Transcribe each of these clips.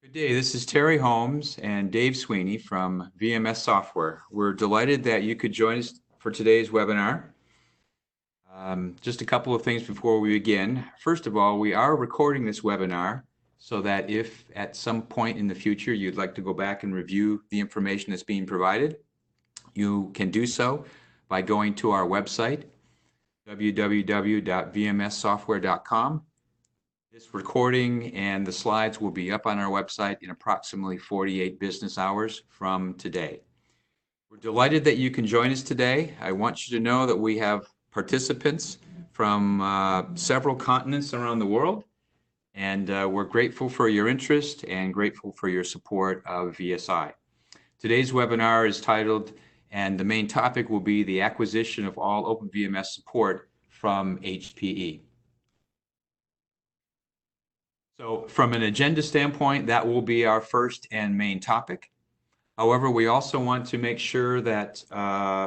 Good day. This is Terry Holmes and Dave Sweeney from VMS Software. We're delighted that you could join us for today's webinar. Just a couple of things before we begin. First of all, we are recording this webinar so that if at some point in the future you'd like to go back and review the information that's being provided, you can do so by going to our website, www.vmssoftware.com. This recording and the slides will be up on our website in approximately 48 business hours from today. We're delighted that you can join us today. I want you to know that we have participants from several continents around the world, and we're grateful for your interest and grateful for your support of VSI. Today's webinar is titled, and the main topic will be the acquisition of all OpenVMS support from HPE. So from an agenda standpoint, that will be our first and main topic. However, we also want to make sure that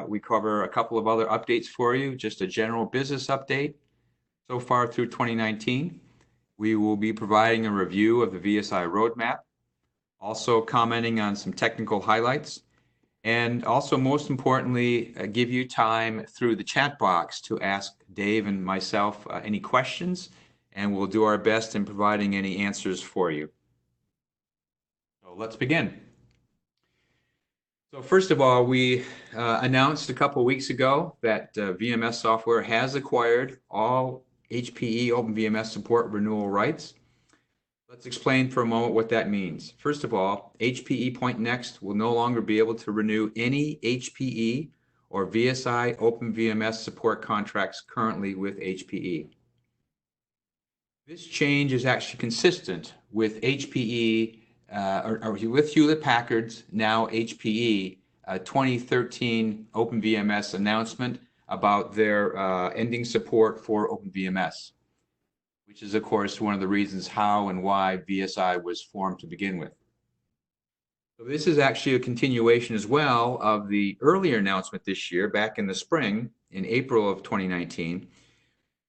we cover a couple of other updates for you, just a general business update so far through 2019. We will be providing a review of the VSI roadmap, also commenting on some technical highlights, and also most importantly, give you time through the chat box to ask Dave and myself any questions, and we'll do our best in providing any answers for you. So let's begin. So first of all, we announced a couple weeks ago that VMS Software has acquired all HPE OpenVMS support renewal rights. Let's explain for a moment what that means. First of all, HPE Pointnext will no longer be able to renew any HPE or VSI OpenVMS support contracts currently with HPE. This change is actually consistent with HPE, or with Hewlett-Packard's, now HPE, 2013 OpenVMS announcement about their ending support for OpenVMS, which is, of course, one of the reasons how and why VSI was formed to begin with. So this is actually a continuation as well of the earlier announcement this year, back in the spring, in April of 2019,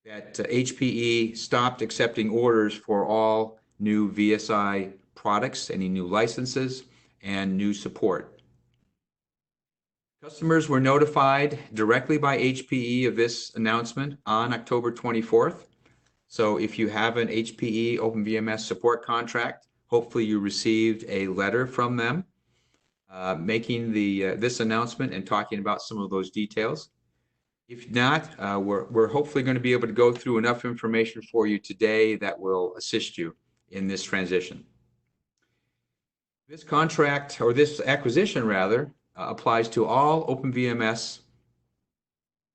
that HPE stopped accepting orders for all new VSI products, any new licenses, and new support. Customers were notified directly by HPE of this announcement on October 24th. So if you have an HPE OpenVMS support contract, hopefully you received a letter from them making this announcement and talking about some of those details. If not, we're hopefully going to be able to go through enough information for you today that will assist you in this transition. This contract, or this acquisition rather, applies to all OpenVMS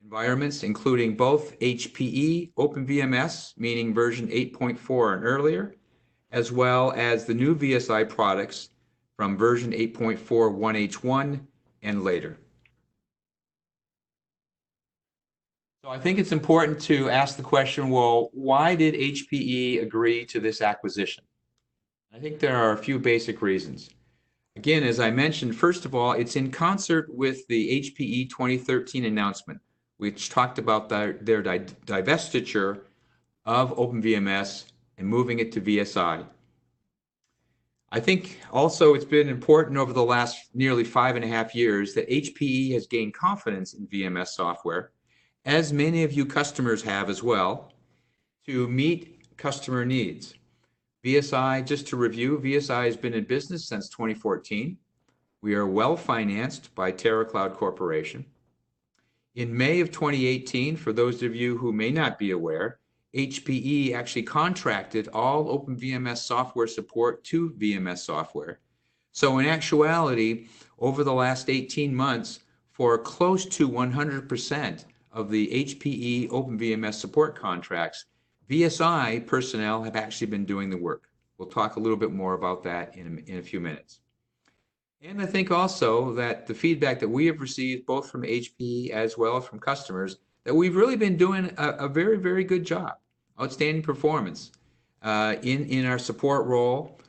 environments, including both HPE OpenVMS, meaning version 8.4 and earlier, as well as the new VSI products from version 8.4 1H1 and later. So I think it's important to ask the question, well, why did HPE agree to this acquisition? I think there are a few basic reasons. Again, as I mentioned, first of all, it's in concert with the HPE 2013 announcement, which talked about their divestiture of OpenVMS and moving it to VSI. I think also it's been important over the last nearly 5.5 years that HPE has gained confidence in VMS software, as many of you customers have as well, to meet customer needs. VSI, just to review, VSI has been in business since 2014. We are well financed by TerraCloud Corporation. In May of 2018, for those of you who may not be aware, HPE actually contracted all OpenVMS software support to VMS Software. So in actuality, over the last 18 months, for close to 100% of the HPE OpenVMS support contracts, VSI personnel have actually been doing the work. We'll talk a little bit more about that in a few minutes. And I think also that the feedback that we have received both from HPE as well as from customers, that we've really been doing a very, very good job, outstanding performance in our support role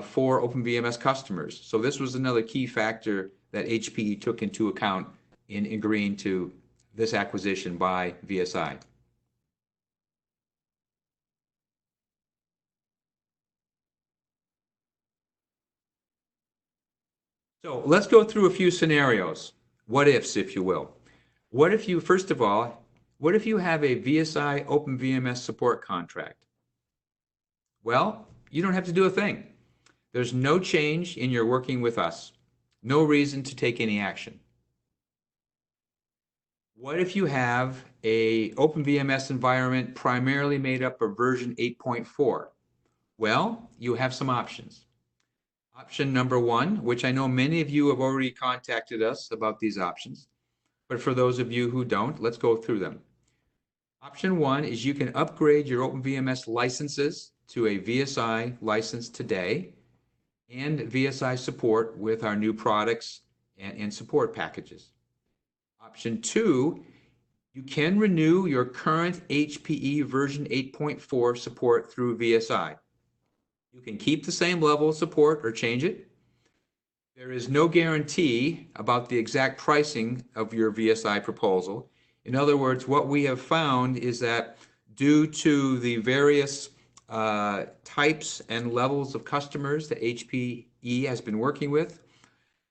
for OpenVMS customers. So this was another key factor that HPE took into account in agreeing to this acquisition by VSI. So let's go through a few scenarios, what ifs, if you will. What if you, first of all, what if you have a VSI OpenVMS support contract? Well, you don't have to do a thing. There's no change in your working with us. No reason to take any action. What if you have a OpenVMS environment primarily made up of version 8.4? Well, you have some options. Option number one, which I know many of you have already contacted us about these options, but for those of you who don't, let's go through them. Option one is you can upgrade your OpenVMS licenses to a VSI license today and VSI support with our new products and support packages. Option two, you can renew your current HPE version 8.4 support through VSI. You can keep the same level of support or change it. There is no guarantee about the exact pricing of your VSI proposal. In other words, what we have found is that due to the various types and levels of customers that HPE has been working with,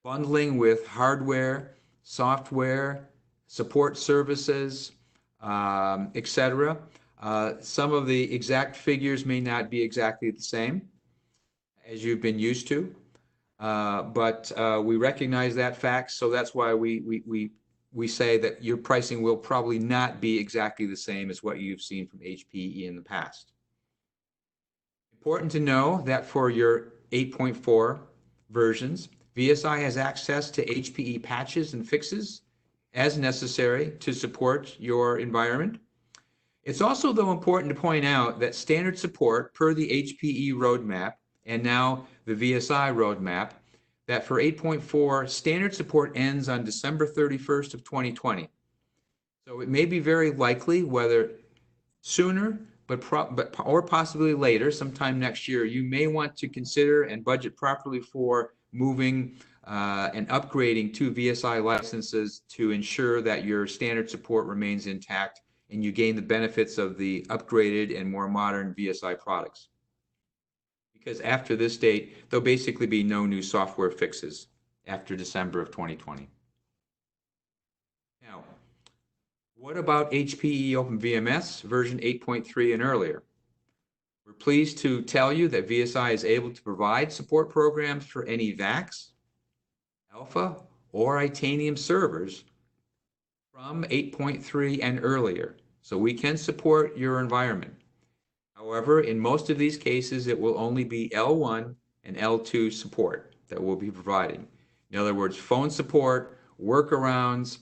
bundling with hardware, software, support services, etc. Some of the exact figures may not be exactly the same as you've been used to, but we recognize that fact, so that's why we say that your pricing will probably not be exactly the same as what you've seen from HPE in the past. Important to know that for your 8.4 versions, VSI has access to HPE patches and fixes as necessary to support your environment. It's also, though, important to point out that standard support per the HPE roadmap and now the VSI roadmap, that for 8.4, standard support ends on December 31st of 2020. So it may be very likely, whether sooner or possibly later, sometime next year, you may want to consider and budget properly for moving and upgrading to VSI licenses to ensure that your standard support remains intact and you gain the benefits of the upgraded and more modern VSI products. Because after this date, there'll basically be no new software fixes after December of 2020. Now, what about HPE OpenVMS version 8.3 and earlier? We're pleased to tell you that VSI is able to provide support programs for any VAX, Alpha, or Itanium servers from 8.3 and earlier, so we can support your environment. However, in most of these cases, it will only be L1 and L2 support that we'll be providing. In other words, phone support, workarounds,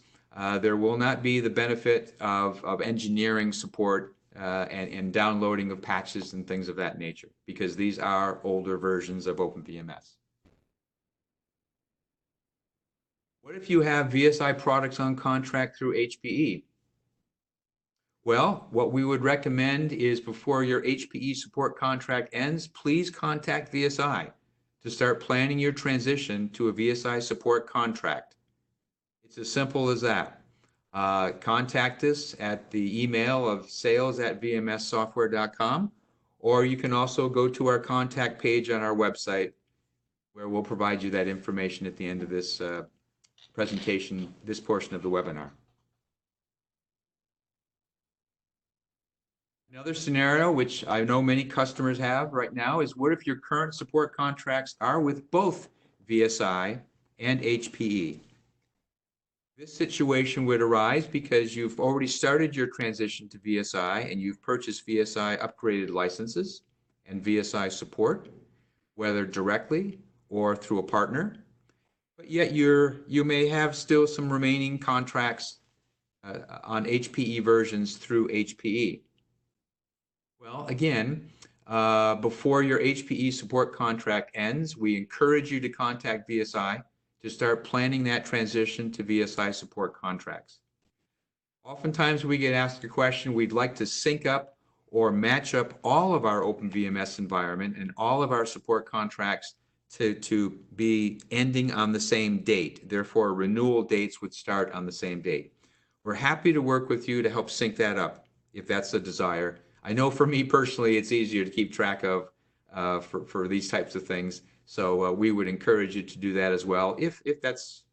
there will not be the benefit of engineering support and downloading of patches and things of that nature, because these are older versions of OpenVMS. What if you have VSI products on contract through HPE? Well, what we would recommend is before your HPE support contract ends, please contact VSI to start planning your transition to a VSI support contract. It's as simple as that. Contact us at the email of sales@vmssoftware.com, or you can also go to our contact page on our website, where we'll provide you that information at the end of this presentation, this portion of the webinar. Another scenario, which I know many customers have right now, is what if your current support contracts are with both VSI and HPE? This situation would arise because you've already started your transition to VSI and you've purchased VSI upgraded licenses and VSI support, whether directly or through a partner, but yet you may have still some remaining contracts on HPE versions through HPE. Well, again, before your HPE support contract ends, we encourage you to contact VSI to start planning that transition to VSI support contracts. Oftentimes we get asked a question, we'd like to sync up or match up all of our OpenVMS environment and all of our support contracts to be ending on the same date. Therefore, renewal dates would start on the same date. We're happy to work with you to help sync that up if that's a desire. I know for me personally, it's easier to keep track of for these types of things. So we would encourage you to do that as well. If that's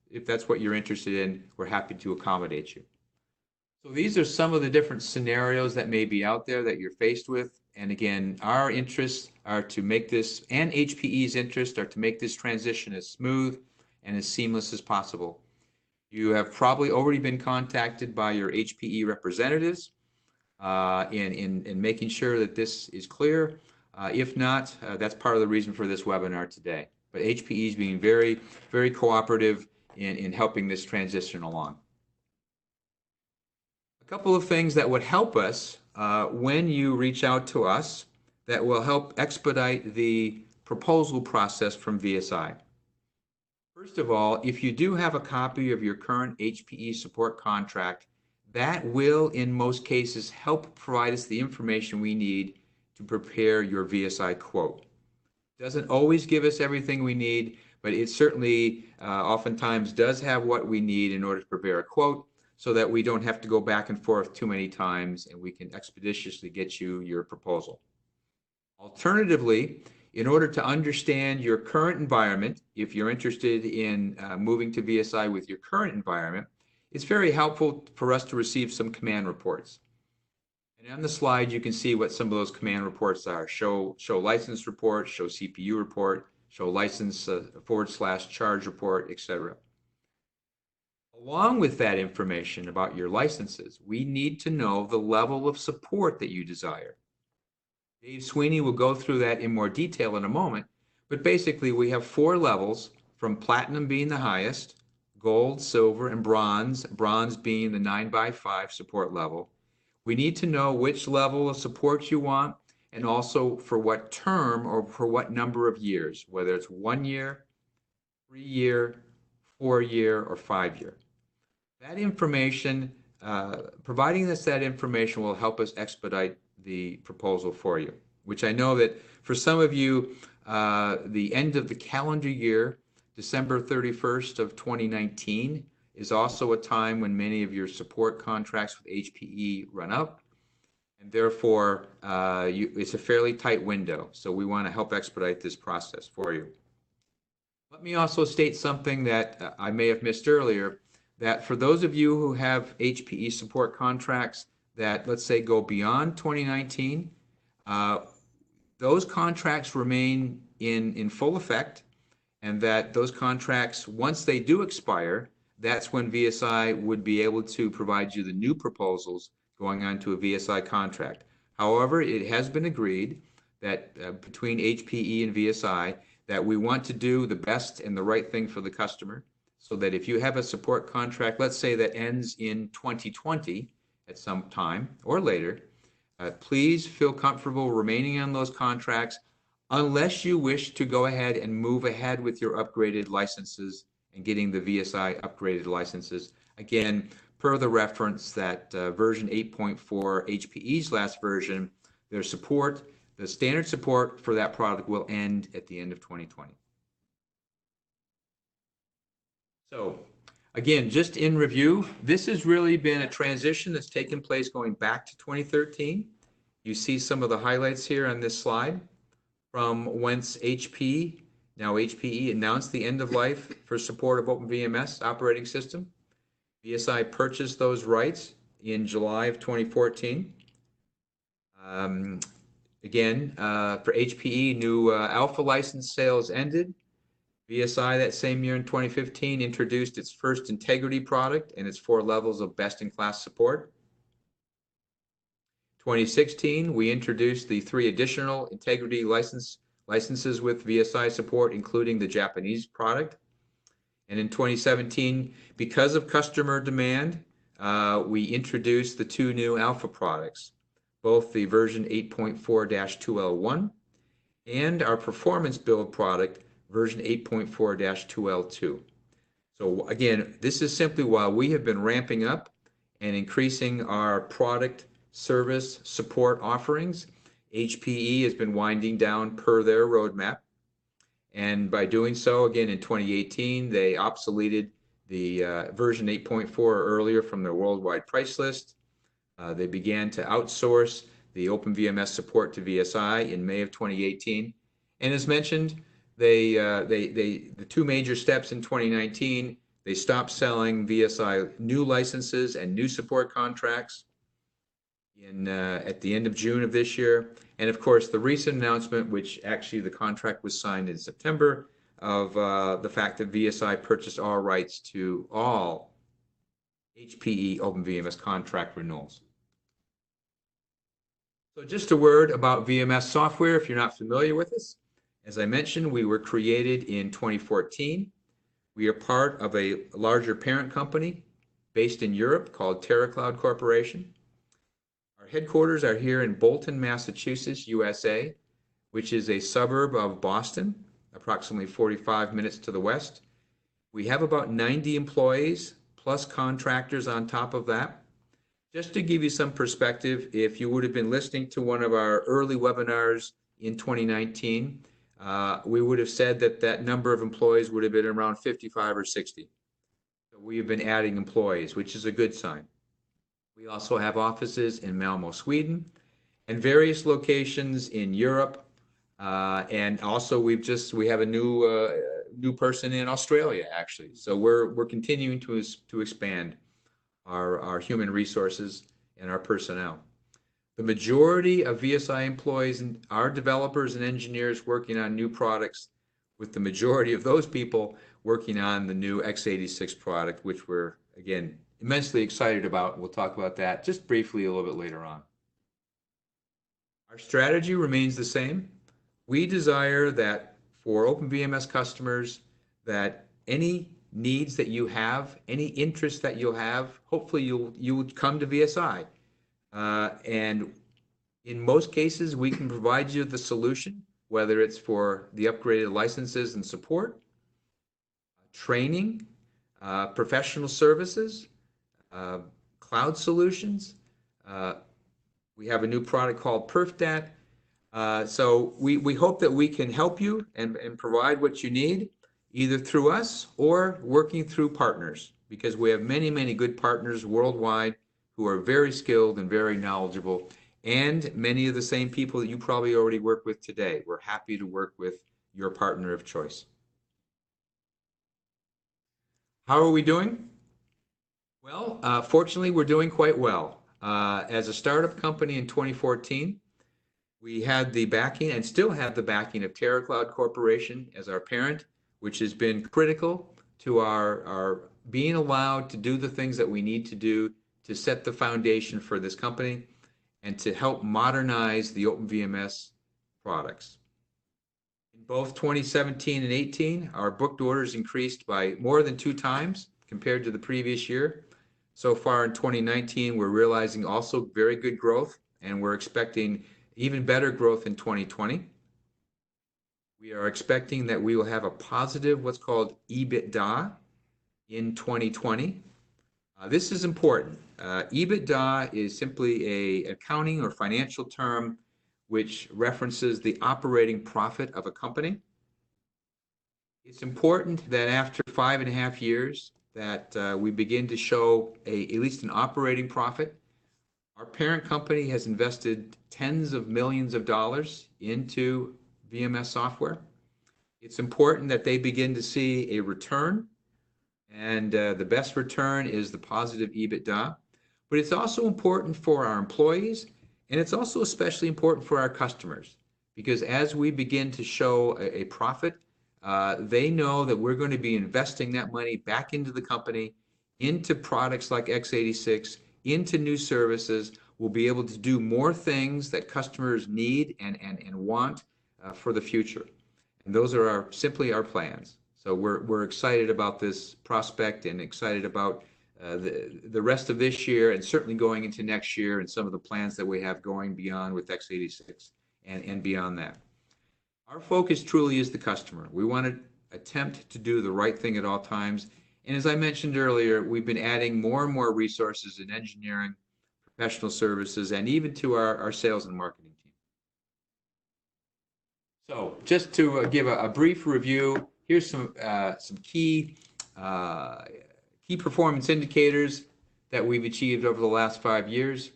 what you're interested in, we're happy to accommodate you. So these are some of the different scenarios that may be out there that you're faced with. And again, our interests are to make this, and HPE's interests are to make this transition as smooth and as seamless as possible. You have probably already been contacted by your HPE representatives in making sure that this is clear. If not, that's part of the reason for this webinar today. But HPE is being very, very cooperative in helping this transition along. A couple of things that would help us when you reach out to us that will help expedite the proposal process from VSI. First of all, if you do have a copy of your current HPE support contract, that will, in most cases, help provide us the information we need to prepare your VSI quote. It doesn't always give us everything we need, but it certainly oftentimes does have what we need in order to prepare a quote, so that we don't have to go back and forth too many times and we can expeditiously get you your proposal. Alternatively, in order to understand your current environment, if you're interested in moving to VSI with your current environment, it's very helpful for us to receive some command reports. And on the slide, you can see what some of those command reports are. Show license report, show CPU report, show license / charge report, etc. Along with that information about your licenses, we need to know the level of support that you desire. Dave Sweeney will go through that in more detail in a moment, but basically we have 4 levels, from platinum being the highest, gold, silver, and bronze, bronze being the 9x5 support level. We need to know which level of support you want and also for what term or for what number of years, whether it's 1 year, 3 year, 4 year, or 5 year. That information, providing us that information will help us expedite the proposal for you, which I know that for some of you, the end of the calendar year, December 31st of 2019, is also a time when many of your support contracts with HPE run up, and therefore it's a fairly tight window. So we want to help expedite this process for you. Let me also state something that I may have missed earlier, that for those of you who have HPE support contracts that, let's say, go beyond 2019, those contracts remain in full effect, and that those contracts, once they do expire, that's when VSI would be able to provide you the new proposals going on to a VSI contract. However, it has been agreed that between HPE and VSI that we want to do the best and the right thing for the customer, so that if you have a support contract, let's say that ends in 2020 at some time or later, please feel comfortable remaining on those contracts unless you wish to go ahead and move ahead with your upgraded licenses and getting the VSI upgraded licenses. Again, per the reference that version 8.4, HPE's last version, their support, the standard support for that product will end at the end of 2020. So again, just in review, this has really been a transition that's taken place going back to 2013. You see some of the highlights here on this slide from whence now HPE announced the end of life for support of OpenVMS operating system. VSI purchased those rights in July of 2014. Again, for HPE, new alpha license sales ended. VSI that same year in 2015 introduced its first integrity product and its 4 levels of best-in-class support. 2016, we introduced the 3 additional integrity licenses with VSI support, including the Japanese product. And in 2017, because of customer demand, we introduced the 2 new alpha products, both the version 8.4-2L1 and our performance build product, version 8.4-2L2. So again, this is simply while we have been ramping up and increasing our product, service, support offerings, HPE has been winding down per their roadmap. And by doing so, again, in 2018, they obsoleted the version 8.4 earlier from their worldwide price list. They began to outsource the OpenVMS support to VSI in May of 2018. And as mentioned, the two major steps in 2019, they stopped selling VSI new licenses and new support contracts at the end of June of this year. And of course, the recent announcement, which actually the contract was signed in September, of the fact that VSI purchased all rights to all HPE OpenVMS contract renewals. So just a word about VMS software if you're not familiar with us. As I mentioned, we were created in 2014. We are part of a larger parent company based in Europe called TerraCloud Corporation. Our headquarters are here in Bolton, Massachusetts, USA, which is a suburb of Boston, approximately 45 minutes to the west. We have about 90 employees plus contractors on top of that. Just to give you some perspective, if you would have been listening to one of our early webinars in 2019, we would have said that that number of employees would have been around 55 or 60. So we have been adding employees, which is a good sign. We also have offices in Malmo, Sweden, and various locations in Europe. And also we have a new person in Australia, actually. So we're continuing to expand our human resources and our personnel. The majority of VSI employees are developers and engineers working on new products, with the majority of those people working on the new x86 product, which we're, again, immensely excited about. We'll talk about that just briefly a little bit later on. Our strategy remains the same. We desire that for OpenVMS customers, that any needs that you have, any interest that you'll have, hopefully you would come to VSI. And in most cases, we can provide you the solution, whether it's for the upgraded licenses and support, training, professional services, cloud solutions. We have a new product called PerfDat. So we hope that we can help you and provide what you need, either through us or working through partners, because we have many, many good partners worldwide who are very skilled and very knowledgeable, and many of the same people that you probably already work with today. We're happy to work with your partner of choice. How are we doing? Well, fortunately, we're doing quite well. As a startup company in 2014, we had the backing and still have the backing of TerraCloud Corporation as our parent, which has been critical to our being allowed to do the things that we need to do to set the foundation for this company and to help modernize the OpenVMS products. In both 2017 and 18, our booked orders increased by more than 2 times compared to the previous year. So far in 2019, we're realizing also very good growth, and we're expecting even better growth in 2020. We are expecting that we will have a positive, what's called EBITDA in 2020. This is important. EBITDA is simply an accounting or financial term which references the operating profit of a company. It's important that after 5.5 years that we begin to show at least an operating profit. Our parent company has invested tens of millions of dollars into VMS software. It's important that they begin to see a return, and the best return is the positive EBITDA. But it's also important for our employees, and it's also especially important for our customers, because as we begin to show a profit, they know that we're going to be investing that money back into the company, into products like x86, into new services. We'll be able to do more things that customers need and want for the future. And those are simply our plans. So we're excited about this prospect and excited about the rest of this year, and certainly going into next year, and some of the plans that we have going beyond with x86 and beyond that. Our focus truly is the customer. We want to attempt to do the right thing at all times. And as I mentioned earlier, we've been adding more and more resources in engineering, professional services, and even to our sales and marketing team. So just to give a brief review, here's some key performance indicators that we've achieved over the last 5 years.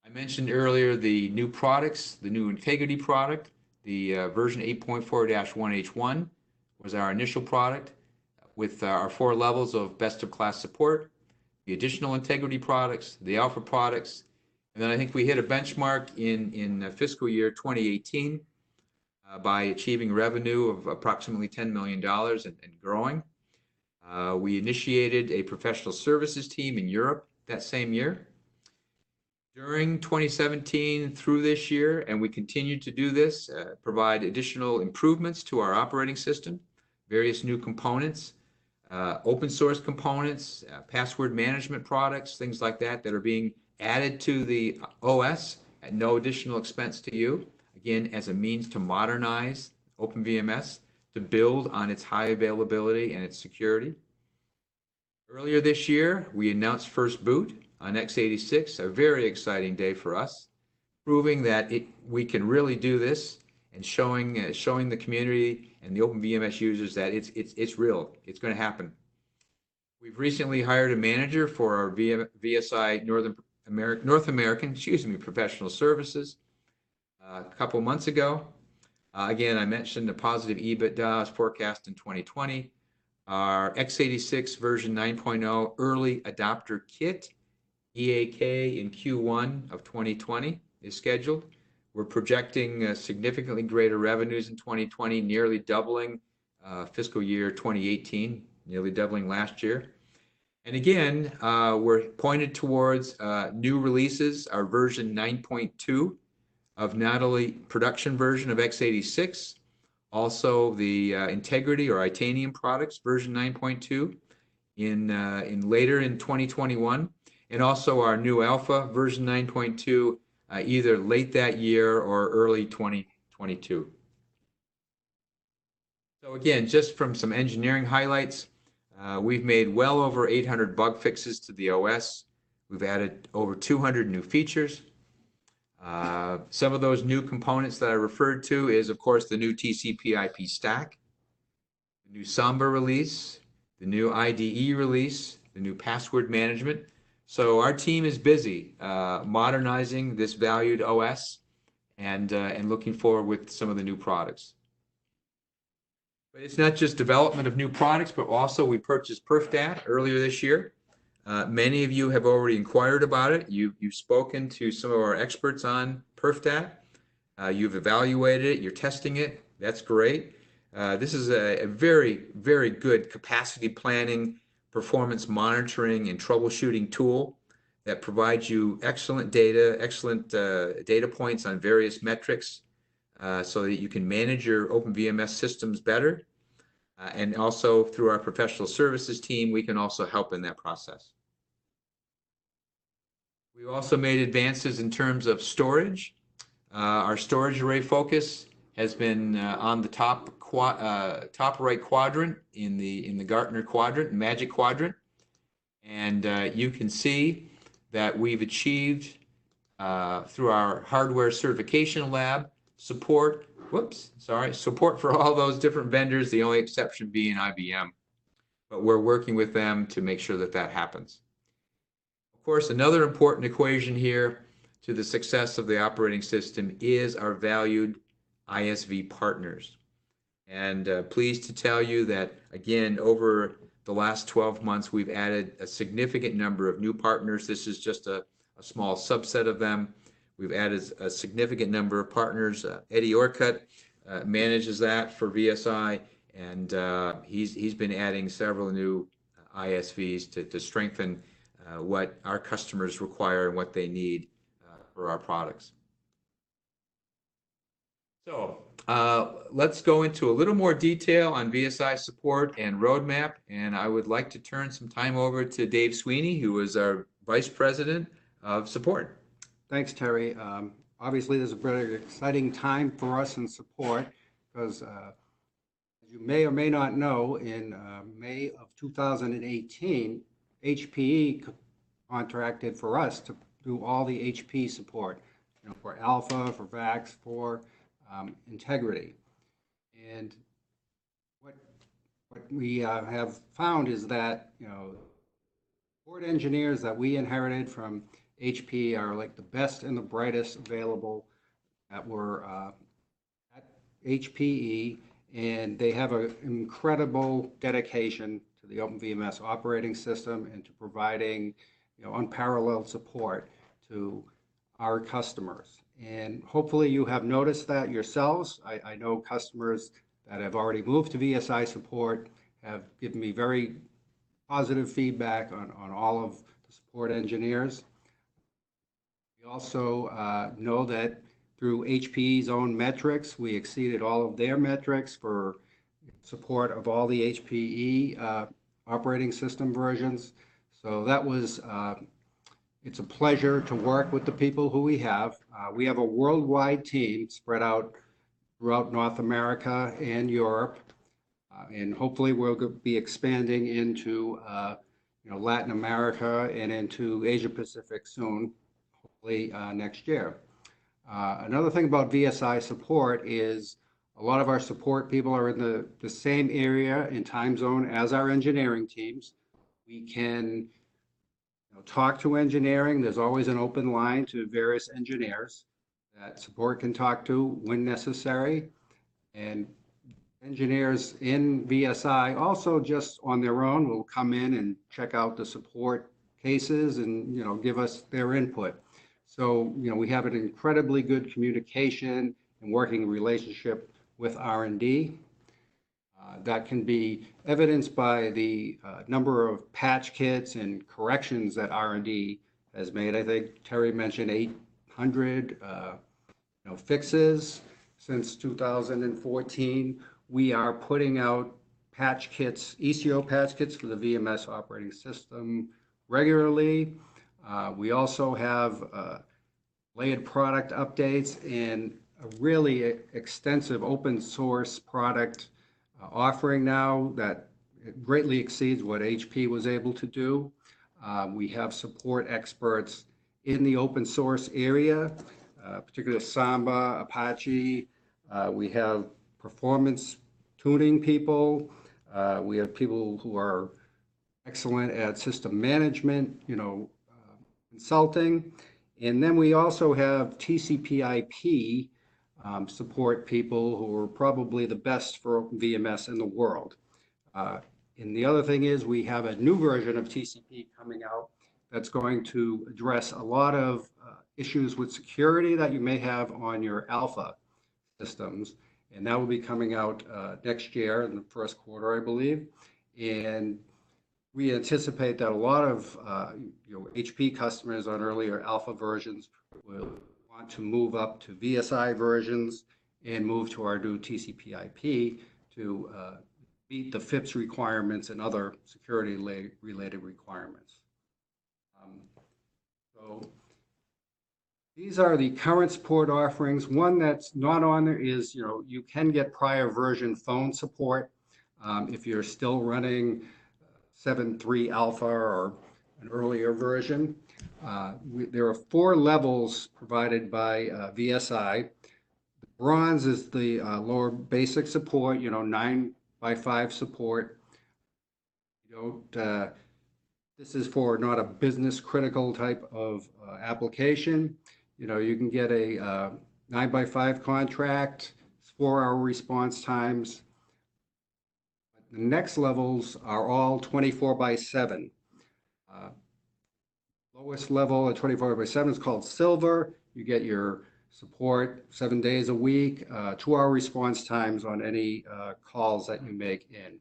I mentioned earlier the new products, the new Integrity product, The version 8.4-1H1 was our initial product with our 4 levels of best-of-class support, the additional integrity products, the alpha products, and then I think we hit a benchmark in fiscal year 2018 by achieving revenue of approximately $10 million and growing. We initiated a professional services team in Europe that same year. During 2017 through this year, and we continue to do this, provide additional improvements to our operating system, various new components, open source components, password management products, things like that that are being added to the OS at no additional expense to you, again, as a means to modernize OpenVMS, to build on its high availability and its security. Earlier this year, we announced first boot on x86, a very exciting day for us, proving that we can really do this and showing the community and the OpenVMS users that it's real, it's going to happen. We've recently hired a manager for our VSI North American, professional services a couple months ago. Again, I mentioned the positive EBITDA is forecast in 2020. Our x86 version 9.0 early adopter kit, EAK, in Q1 of 2020 is scheduled. We're projecting significantly greater revenues in 2020, nearly doubling fiscal year 2018, nearly doubling last year. And again, we're pointed towards new releases, our version 9.2 of not only production version of x86, also the Integrity or Itanium products, version 9.2, in later in 2021, and also our new Alpha version 9.2, either late that year or early 2022. So again, just from some engineering highlights, we've made well over 800 bug fixes to the OS. We've added over 200 new features. Some of those new components that I referred to is, of course, the new TCP/IP stack, the new Samba release, the new IDE release, the new password management. So our team is busy modernizing this valued OS and looking forward with some of the new products. But it's not just development of new products, but also we purchased PerfDat earlier this year. Many of you have already inquired about it. You've spoken to some of our experts on PerfDat. You've evaluated it. You're testing it. That's great. This is a very, very good capacity planning, performance monitoring, and troubleshooting tool that provides you excellent data points on various metrics so that you can manage your OpenVMS systems better. And also through our professional services team, we can also help in that process. We've also made advances in terms of storage. Our storage array focus has been on the top right quadrant in the Gartner quadrant, Magic Quadrant, and you can see that we've achieved through our hardware certification lab support for all those different vendors, the only exception being IBM. But we're working with them to make sure that that happens. Of course, another important equation here to the success of the operating system is our valued ISV partners. And pleased to tell you that, again, over the last 12 months, we've added a significant number of new partners. This is just a small subset of them. We've added a significant number of partners. Eddie Orcutt manages that for VSI, and he's been adding several new ISVs to strengthen what our customers require and what they need for our products. So let's go into a little more detail on VSI support and roadmap, and I would like to turn some time over to Dave Sweeney, who is our Vice President of Support. Thanks, Terry. Obviously, this is a very exciting time for us in support because, as you may or may not know, in May of 2018, HPE contracted for us to do all the HP support, for Alpha, for VAX, for Integrity. And what we have found is that, support engineers that we inherited from HP are like the best and the brightest available that were at HPE, and they have an incredible dedication to the OpenVMS operating system and to providing, unparalleled support to our customers. And hopefully you have noticed that yourselves. I know customers that have already moved to VSI Support have given me very positive feedback on all of the support engineers. We also know that through HPE's own metrics, we exceeded all of their metrics for support of all the HPE operating system versions. So that was, it's a pleasure to work with the people who we have. We have a worldwide team spread out throughout North America and Europe. And hopefully we'll be expanding into Latin America and into Asia Pacific soon, hopefully next year. Another thing about VSI Support is a lot of our support people are in the same area and time zone as our engineering teams. We can talk to engineering. There's always an open line to various engineers that support can talk to when necessary. And engineers in VSI also just on their own will come in and check out the support cases and give us their input. So we have an incredibly good communication and working relationship with R&D. That can be evidenced by the number of patch kits and corrections that R&D has made. I think Terry mentioned 800 fixes since 2014. We are putting out patch kits, ECO patch kits for the VMS operating system regularly. We also have layered product updates and a really extensive open source product offering now that greatly exceeds what HP was able to do. We have support experts in the open source area, particularly Samba, Apache. We have performance tuning people. We have people who are excellent at system management, consulting. And then we also have TCP/IP support people who are probably the best for OpenVMS in the world. And the other thing is we have a new version of TCP coming out that's going to address a lot of issues with security that you may have on your alpha systems. And that will be coming out next year in the first quarter, I believe. And we anticipate that a lot of HP customers on earlier alpha versions will want to move up to VSI versions and move to our new TCP/IP to meet the FIPS requirements and other security-related requirements. So these are the current support offerings. One that's not on there is, you can get prior version phone support if you're still running 7.3 alpha or an earlier version. There are 4 levels provided by VSI. Bronze is the lower basic support, 9x5 support. This is for not a business critical type of application. You can get a 9x5 contract, 4-hour response times. The next levels are all 24/7. Lowest level at 24/7 is called Silver. You get your support 7 days a week, 2-hour response times on any calls that you make in.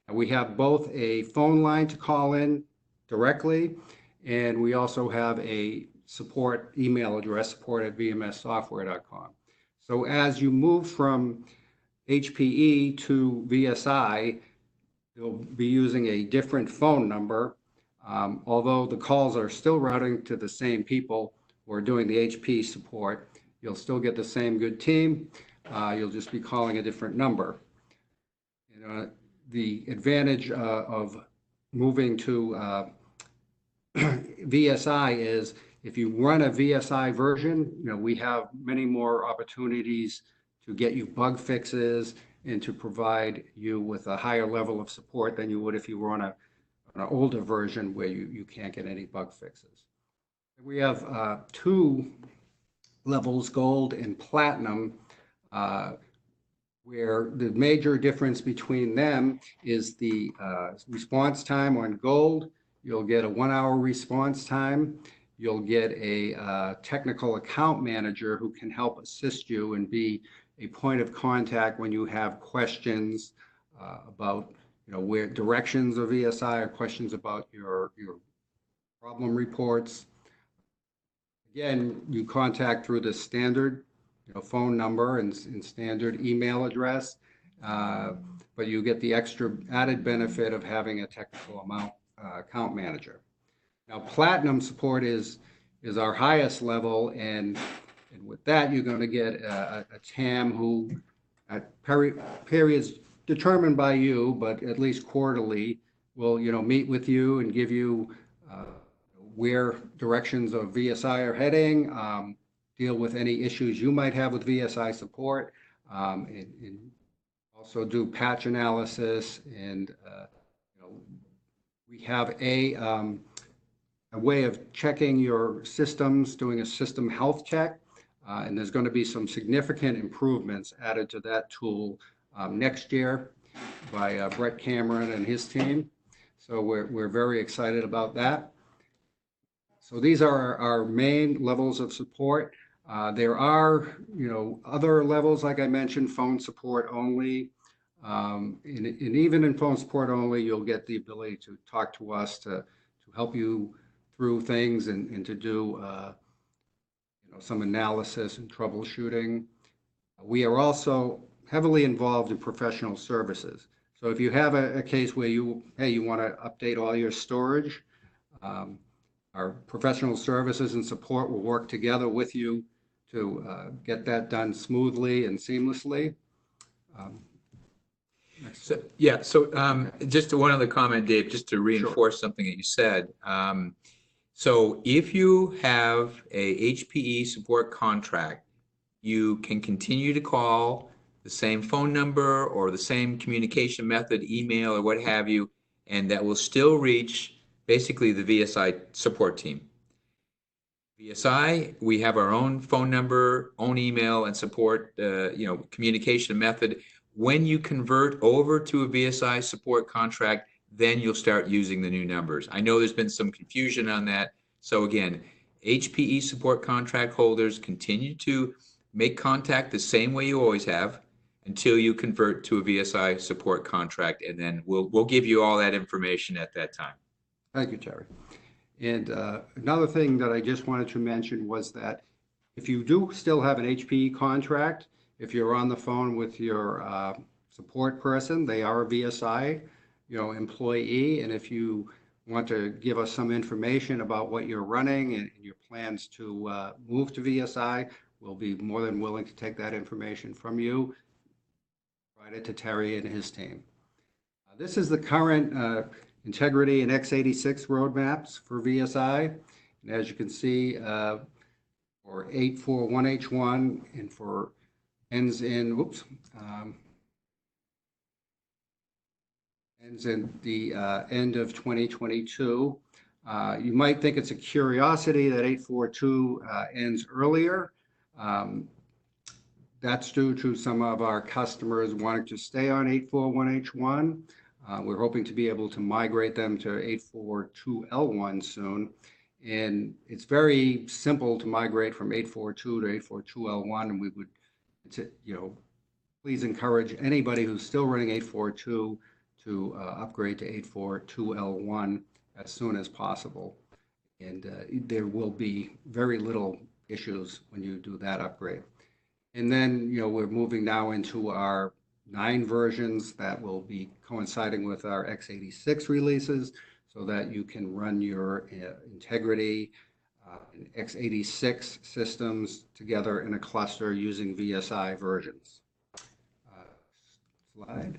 And we have both a phone line to call in directly, and we also have a support email address, support@vmssoftware.com. So as you move from HPE to VSI, you'll be using a different phone number, although the calls are still routing to the same people who are doing the HP support. You'll still get the same good team. You'll just be calling a different number. The advantage of moving to VSI is if you run a VSI version, we have many more opportunities to get you bug fixes and to provide you with a higher level of support than you would if you were on an older version where you can't get any bug fixes. We have 2 levels, gold and platinum. where the major difference between them is the response time. On Gold, you'll get a 1 hour response time. You'll get a technical account manager who can help assist you and be a point of contact when you have questions about, where directions of VSI, or questions about your problem reports. Again, you contact through the standard phone number and standard email address, but you get the extra added benefit of having a technical account manager. Now, Platinum support is our highest level, and with that, you're going to get a TAM who, at periods determined by you, but at least quarterly, will meet with you and give you where directions of VSI are heading, deal with any issues you might have with VSI support, and also do patch analysis. And we have a way of checking your systems, doing a system health check, and there's going to be some significant improvements added to that tool next year by Brett Cameron and his team. So we're very excited about that. So these are our main levels of support. There are, other levels, like I mentioned, phone support only. And even in phone support only, you'll get the ability to talk to us to help you through things and to do some analysis and troubleshooting. We are also heavily involved in professional services. So if you have a case where you want to update all your storage, our professional services and support will work together with you to get that done smoothly and seamlessly. So just one other comment, Dave, just to reinforce something that you said. So if you have a HPE support contract, you can continue to call the same phone number or the same communication method, email or what have you, and that will still reach basically the VSI support team. VSI, we have our own phone number, own email and support, communication method. When you convert over to a VSI support contract, then you'll start using the new numbers. I know there's been some confusion on that. So again, HPE support contract holders continue to make contact the same way you always have until you convert to a VSI support contract, and then we'll give you all that information at that time. Thank you, Terry. And another thing that I just wanted to mention was that if you do still have an HPE contract, if you're on the phone with your support person, they are a VSI, employee, and if you want to give us some information about what you're running and your plans to move to VSI, we'll be more than willing to take that information from you, provide it to Terry and his team. This is the current integrity and x86 roadmaps for VSI. And as you can see, for 841H1 and for ends in the end of 2022. You might think it's a curiosity that 842 ends earlier. That's due to some of our customers wanting to stay on 841H1. We're hoping to be able to migrate them to 842L1 soon. And it's very simple to migrate from 842 to 842L1. And we would, please encourage anybody who's still running 842 to upgrade to 842L1 as soon as possible. And there will be very little issues when you do that upgrade. And then, we're moving now into our 9 versions that will be coinciding with our x86 releases so that you can run your integrity and x86 systems together in a cluster using VSI versions. Slide.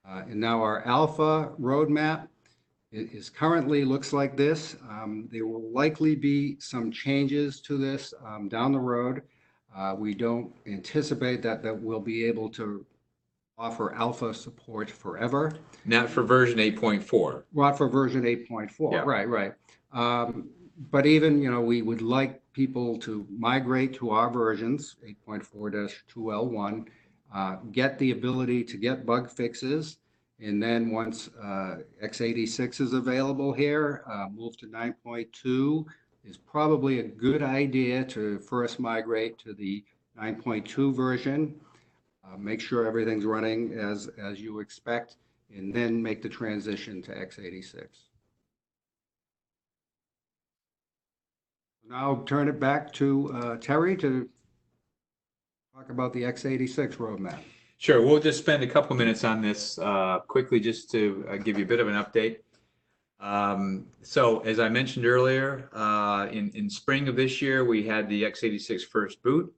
And now our alpha roadmap is currently looks like this. There will likely be some changes to this down the road. We don't anticipate that we'll be able to offer alpha support forever. Not for version 8.4. Not for version 8.4. Yeah. Right. But even, we would like people to migrate to our versions, 8.4-2L1, get the ability to get bug fixes. And then once x86 is available here, move to 9.2 is probably a good idea to first migrate to the 9.2 version. Make sure everything's running as you expect, and then make the transition to x86. Now turn it back to Terry to talk about the x86 roadmap. Sure, we'll just spend a couple minutes on this quickly just to give you a bit of an update. So as I mentioned earlier, in spring of this year, we had the x86 first boot.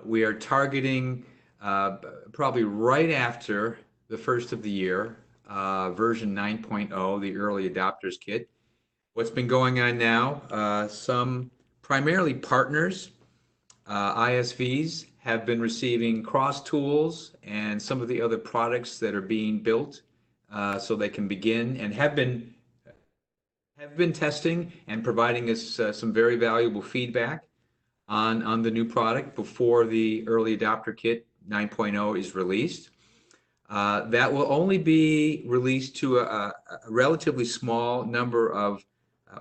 We are targeting probably right after the first of the year, version 9.0, the early adopters kit. What's been going on now, some primarily partners, ISVs, have been receiving cross tools and some of the other products that are being built so they can begin and have been testing and providing us some very valuable feedback on the new product before the early adopter kit 9.0 is released. That will only be released to a relatively small number of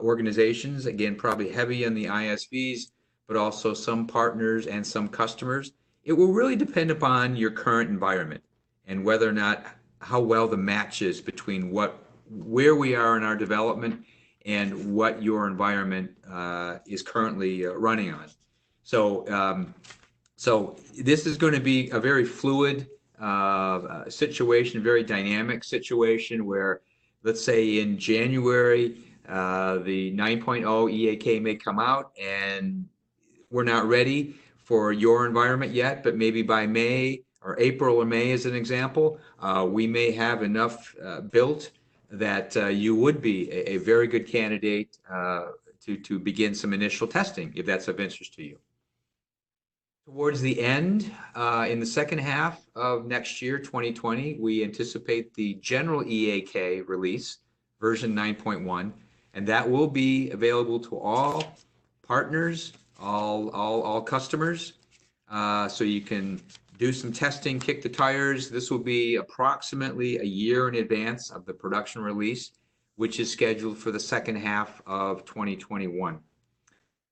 organizations, again, probably heavy on the ISVs, but also some partners and some customers. It will really depend upon your current environment and whether or not how well the match is between where we are in our development and what your environment is currently running on. So, so this is going to be a very fluid situation, very dynamic situation where, let's say in January, the 9.0 EAK may come out and we're not ready for your environment yet, but maybe by May or April or May as an example, we may have enough built that you would be a very good candidate to begin some initial testing if that's of interest to you. Towards the end, in the second half of next year, 2020, we anticipate the general EAK release, version 9.1, and that will be available to all partners, all customers, so you can do some testing, kick the tires. This will be approximately a year in advance of the production release, which is scheduled for the second half of 2021.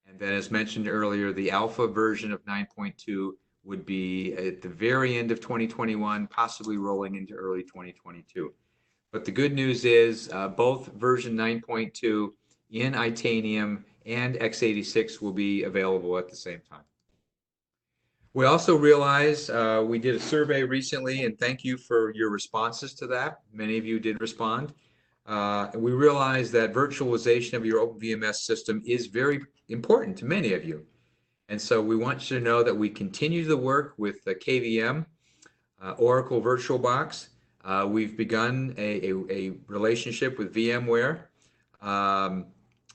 And then, as mentioned earlier, the alpha version of 9.2 would be at the very end of 2021, possibly rolling into early 2022. But the good news is both version 9.2 in Itanium and x86 will be available at the same time. We also realized we did a survey recently, and thank you for your responses to that. Many of you did respond. We realized that virtualization of your OpenVMS system is very important to many of you. And so we want you to know that we continue the work with the KVM, Oracle VirtualBox. We've begun a relationship with VMware. And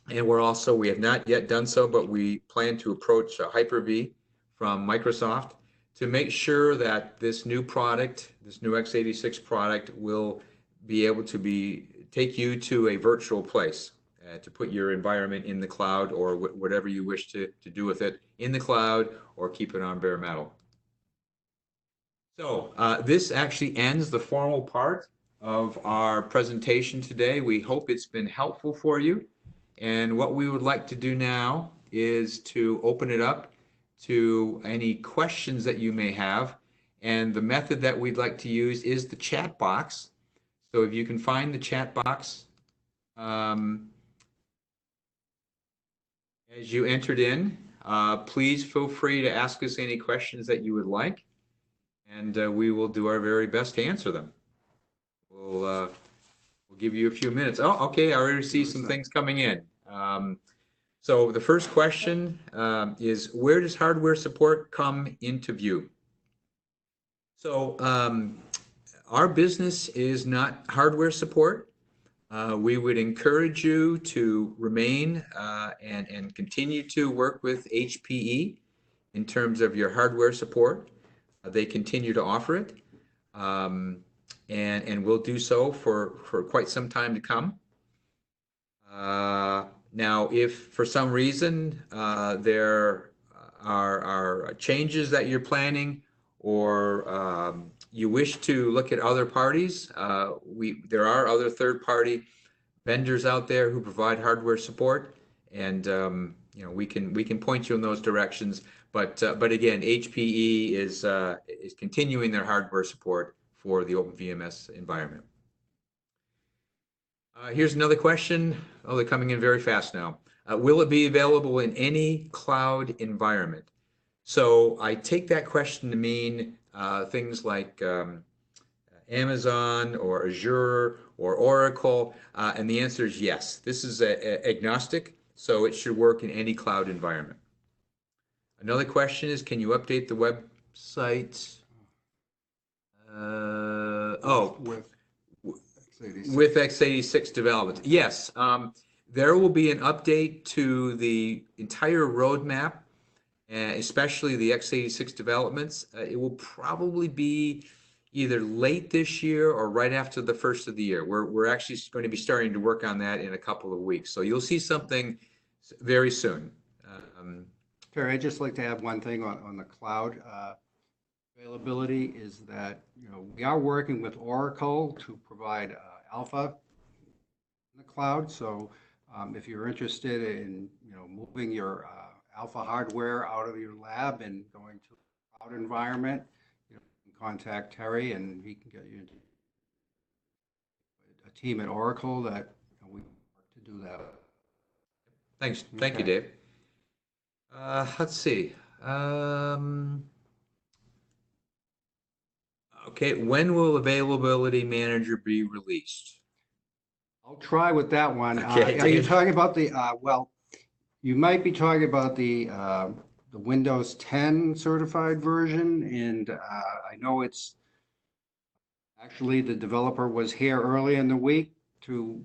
we have not yet done so, but we plan to approach Hyper-V from Microsoft to make sure that this new product, this new x86 product, will be able to take you to a virtual place to put your environment in the cloud or whatever you wish to do with it in the cloud or keep it on bare metal. So this actually ends the formal part of our presentation today. We hope it's been helpful for you. And what we would like to do now is to open it up to any questions that you may have. And the method that we'd like to use is the chat box. So if you can find the chat box as you entered in, please feel free to ask us any questions that you would like. And we will do our very best to answer them. We'll give you a few minutes. Oh, okay, I already see some things coming in. So the first question is, where does hardware support come into view? So our business is not hardware support. We would encourage you to remain and continue to work with HPE in terms of your hardware support. They continue to offer it, and will do so for quite some time to come. Now, if for some reason there are changes that you're planning, or you wish to look at other parties, there are other third-party vendors out there who provide hardware support, and we can point you in those directions. But again, HPE is continuing their hardware support for the OpenVMS environment. Here's another question. Oh, they're coming in very fast now. Will it be available in any cloud environment? So I take that question to mean things like Amazon or Azure or Oracle, and the answer is yes. This is agnostic, so it should work in any cloud environment. Another question is, can you update the website? With x86 development. Yes, there will be an update to the entire roadmap, especially the x86 developments. It will probably be either late this year or right after the first of the year. We're actually going to be starting to work on that in a couple of weeks. So you'll see something very soon. Terry, I'd just like to add one thing on the cloud availability is that, we are working with Oracle to provide alpha in the cloud. So if you're interested in, moving your alpha hardware out of your lab and going to a cloud environment, you can contact Terry and he can get you into a team at Oracle that we work to do that. Thanks. Thank you, Dave. Let's see. Okay, when will Availability Manager be released? I'll try with that one. Okay, Are you talking about the, well, you might be talking about the Windows 10 certified version, and I know it's actually the developer was here early in the week to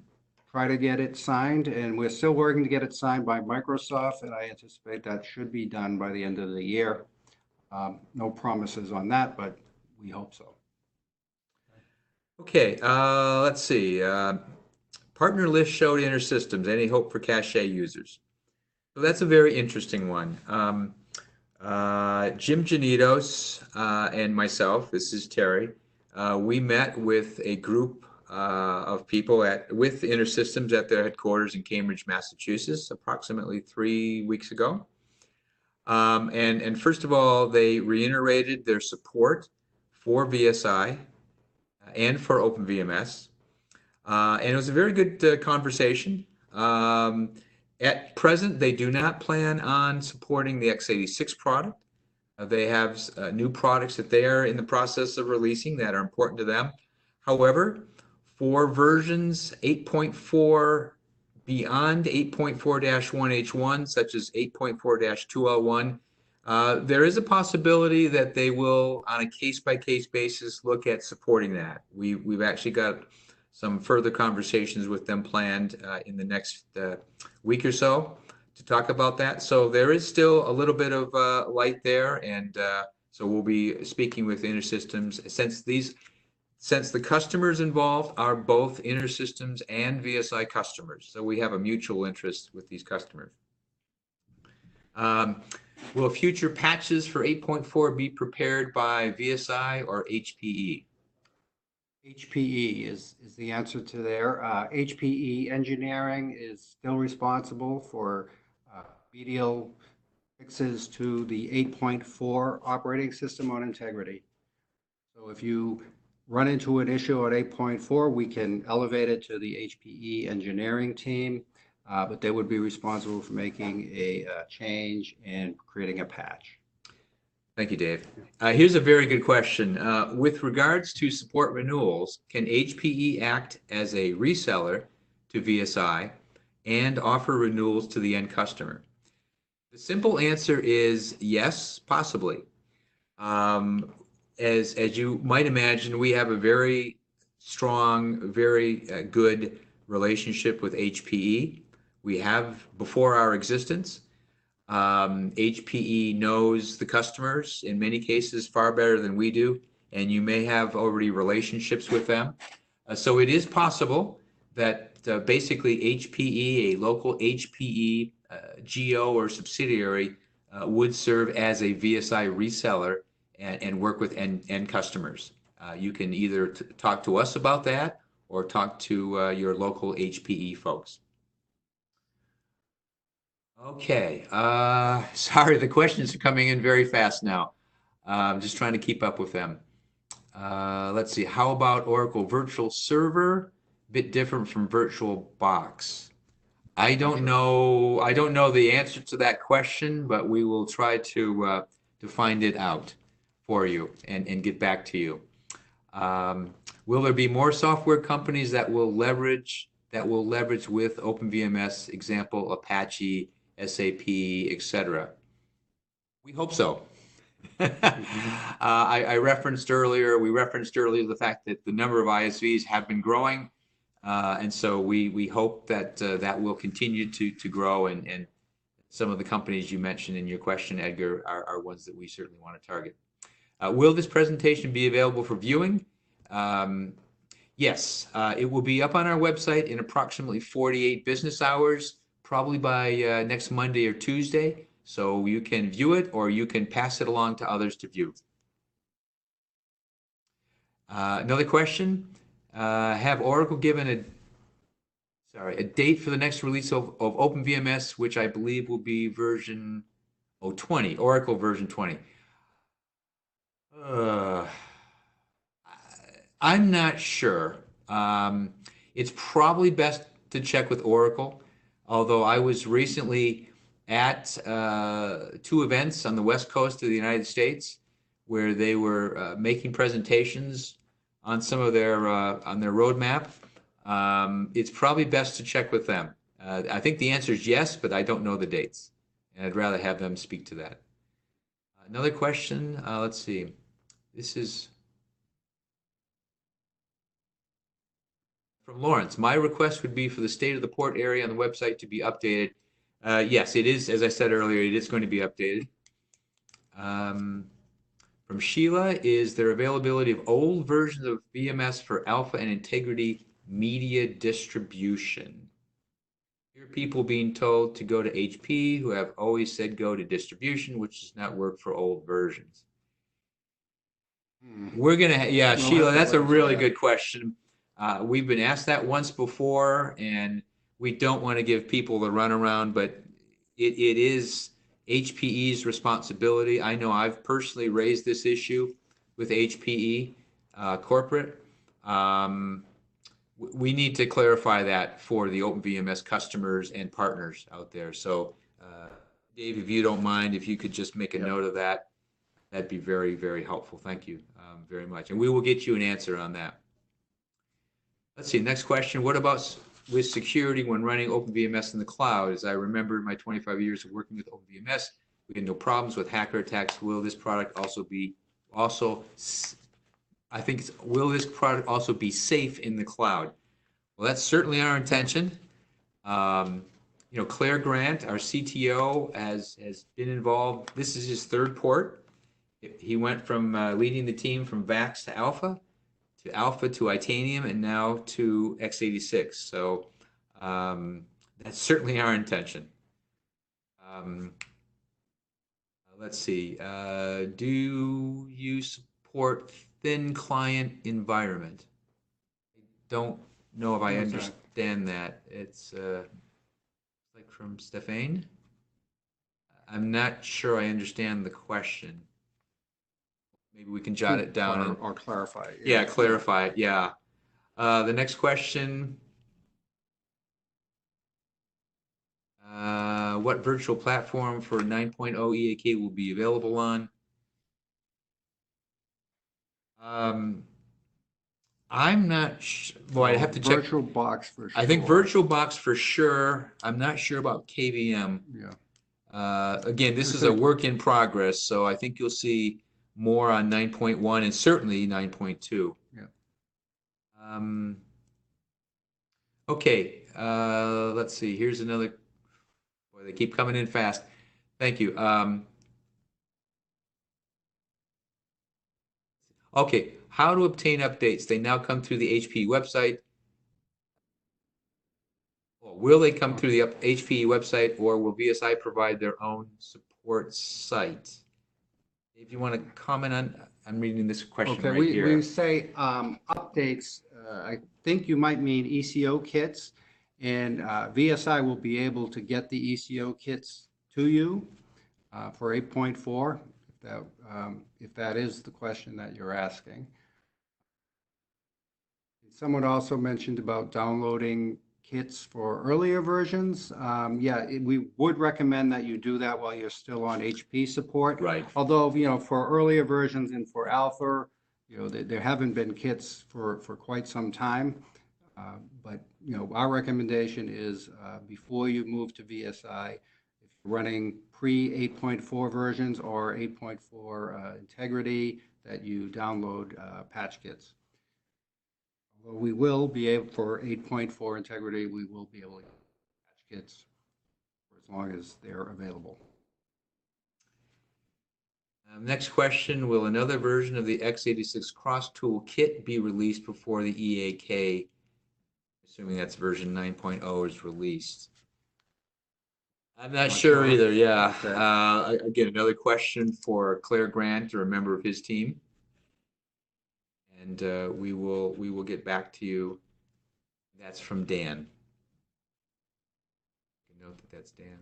try to get it signed, and we're still working to get it signed by Microsoft, and I anticipate that should be done by the end of the year. No promises on that, but we hope so. Okay, let's see. Partner list showed InterSystems. Any hope for cache users? So that's a very interesting one. Jim Janitos and myself, this is Terry, we met with a group of people with InterSystems at their headquarters in Cambridge, Massachusetts, approximately 3 weeks ago. And first of all, they reiterated their support for VSI and for OpenVMS. And it was a very good conversation. At present, they do not plan on supporting the x86 product. They have new products that they are in the process of releasing that are important to them. However, for versions 8.4 beyond 8.4-1H1, such as 8.4-2L1, there is a possibility that they will, on a case-by-case basis, look at supporting that. We've actually got some further conversations with them planned in the next week or so to talk about that. So there is still a little bit of light there, and so we'll be speaking with InterSystems since the customers involved are both InterSystems and VSI customers. So we have a mutual interest with these customers. Will future patches for 8.4 be prepared by VSI or HPE? HPE is the answer to there. HPE engineering is still responsible for remedial fixes to the 8.4 operating system on integrity. So if you run into an issue at 8.4, we can elevate it to the HPE engineering team, but they would be responsible for making a change and creating a patch. Thank you, Dave. Here's a very good question. With regards to support renewals, can HPE act as a reseller to VSI and offer renewals to the end customer? The simple answer is yes, possibly. As you might imagine, we have a very strong, very good relationship with HPE. We have before our existence. HPE knows the customers in many cases far better than we do, and you may have already relationships with them. So it is possible that basically HPE, a local HPE GO or subsidiary, would serve as a VSI reseller and work with end customers. You can either talk to us about that or talk to your local HPE folks. Okay, sorry, the questions are coming in very fast now. I'm just trying to keep up with them. Let's see, how about Oracle Virtual Server? Bit different from VirtualBox. I don't know the answer to that question, but we will try to find it out for you and get back to you. Will there be more software companies that will leverage with OpenVMS, example Apache, SAP, etc.? We hope so. We referenced earlier the fact that the number of ISVs have been growing, and so we hope that that will continue to grow, and some of the companies you mentioned in your question, Edgar, are ones that we certainly want to target. Will this presentation be available for viewing? Yes, it will be up on our website in approximately 48 business hours, probably by next Monday or Tuesday. So you can view it or you can pass it along to others to view. Another question, have Oracle given a date for the next release of OpenVMS, which I believe will be version 20, Oracle version 20. I'm not sure. It's probably best to check with Oracle, although I was recently at 2 events on the West Coast of the United States where they were making presentations on some of their on their roadmap. It's probably best to check with them. I think the answer is yes, but I don't know the dates, and I'd rather have them speak to that. Another question, let's see. This is from Lawrence. My request would be for the state of the port area on the website to be updated. Yes, it is, as I said earlier, it is going to be updated. From Sheila, is there availability of old versions of VMS for alpha and integrity media distribution? Here are people being told to go to HP who have always said go to distribution, which does not work for old versions. We're gonna, yeah, we'll Sheila, that's a really good question. We've been asked that once before, and we don't want to give people the runaround, but it is HPE's responsibility. I know I've personally raised this issue with HPE corporate. We need to clarify that for the OpenVMS customers and partners out there. So, Dave, if you don't mind, if you could just make a note of that, that'd be very, very helpful. Thank you very much. And we will get you an answer on that. Let's see, next question. What about with security when running OpenVMS in the cloud? As I remember my 25 years of working with OpenVMS, we had no problems with hacker attacks. Will this product also be will this product also be safe in the cloud? Well, that's certainly our intention. You know, Claire Grant, our CTO, has been involved. This is his 3rd port. He went from leading the team from VAX to Alpha to Itanium, and now to x86. So that's certainly our intention. Let's see. Do you support thin client environment? I don't know if I understand that. It's like from Stefan. I'm not sure I understand the question. Maybe we can jot it down or clarify it. Yeah, clarify it. Yeah. The next question. What virtual platform for 9.0 EAK will be available on? I'm not well, I'd have to check. VirtualBox for sure. I think VirtualBox for sure. I'm not sure about KVM. Yeah. Again, this is a work in progress, so I think you'll see more on 9.1 and certainly 9.2. Yeah. Okay, let's see. Here's another. Boy, they keep coming in fast. Thank you. Okay, how to obtain updates? They now come through the HPE website. Or will they come through the HPE website, or will VSI provide their own support site? If you want to comment on, I'm reading this question Okay, right we here. say updates, I think you might mean ECO kits, and VSI will be able to get the ECO kits to you for 8.4, if that is the question that you're asking. Someone also mentioned about downloading kits for earlier versions. Yeah, we would recommend that you do that while you're still on HP support. Right. Although, for earlier versions and for alpha, there haven't been kits for quite some time. But, our recommendation is before you move to VSI, if you're running pre-8.4 versions or 8.4 integrity, that you download patch kits. We will be able, for 8.4 integrity, we will be able to patch kits for as long as they're available. Next question, will another version of the x86 Cross Tool kit be released before the EAK, assuming that's version 9.0 is released? I'm not sure either, yeah. Okay. Again, another question for Claire Grant, or a member of his team. And we will get back to you. That's from Dan. Note that that's Dan.